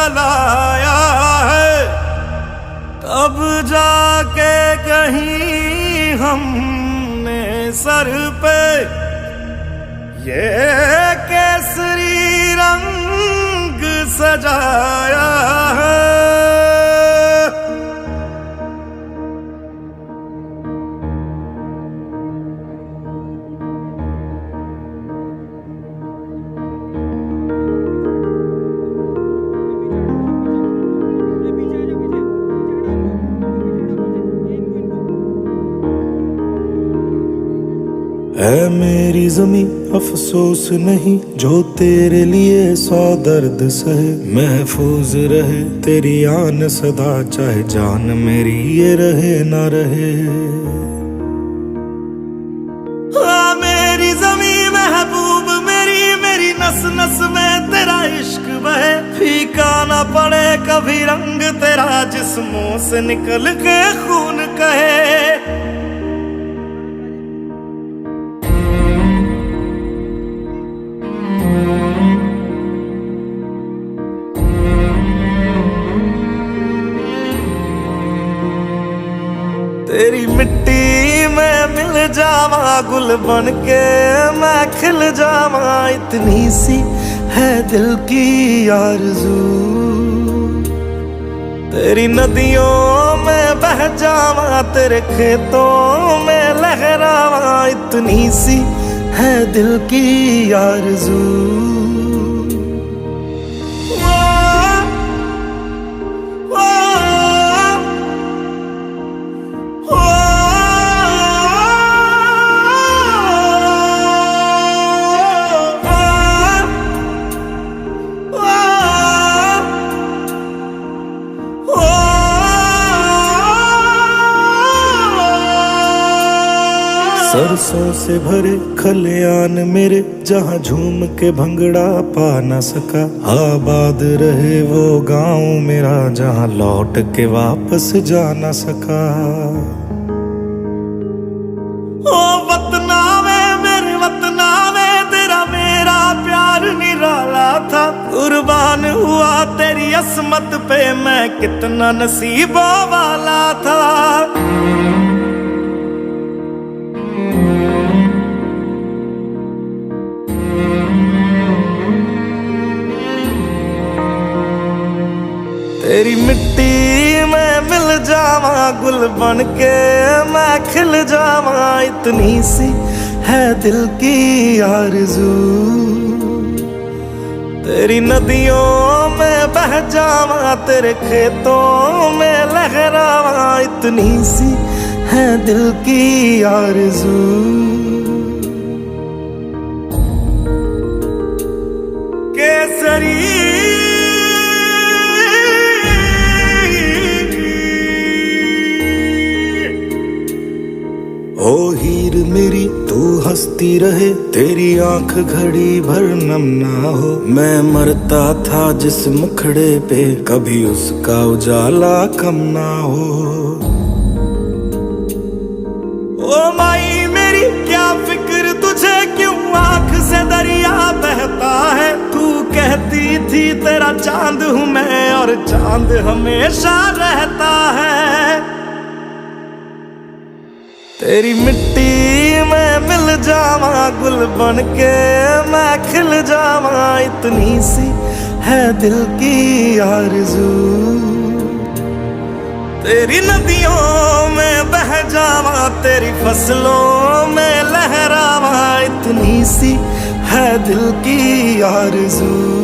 जलाया है, तब जाके कहीं हमने सर पे ये केसरी रंग सजाया है। है मेरी जमी अफसोस नहीं जो तेरे लिए 100 दर्द सहे, महफूज रहे तेरी आन सदा चाहे जान मेरी ये रहे ना रहे। हाँ मेरी जमी महबूब मेरी, मेरी नस नस में तेरा इश्क बहे, फीका ना पड़े कभी रंग तेरा जिस्मों से निकल के खून कहे। तेरी मिट्टी में मिल जावा गुल बन के मैं खिल जावा, इतनी सी है दिल की आरज़ू। तेरी नदियों में बह जावा तेरे खेतों में लहरावा, इतनी सी है दिल की आरज़ू। सरसों से भरे खलियान मेरे जहाँ झूम के भंगड़ा पा न सका, आबाद रहे वो गांव मेरा जहाँ लौट के वापस जा न सका। ओ वतना में मेरे वतना में तेरा मेरा प्यार निराला था, कुर्बान हुआ तेरी असमत पे मैं कितना नसीबों वाला था। तेरी मिट्टी में मिल जावा गुल बन के मैं खिल जावा, इतनी सी है दिल की आरज़ू। तेरी नदियों में बह जावा तेरे खेतों में लहरावा, इतनी सी है दिल की आरज़ू। केसरी ओ हीर मेरी तू हंसती रहे, तेरी आंख घड़ी भर नम ना हो। मैं मरता था जिस मुखड़े पे कभी उसका उजाला कम ना हो। ओ माई मेरी क्या फिक्र तुझे क्यों आंख से दरिया बहता है, तू कहती थी तेरा चांद हूँ मैं और चांद हमेशा रहता है। तेरी मिट्टी में मिल जावा गुल बन के मैं खिल जावा, इतनी सी है दिल की आरज़ू। तेरी नदियों में बह जावा तेरी फसलों में लहरावा, इतनी सी है दिल की आरज़ू।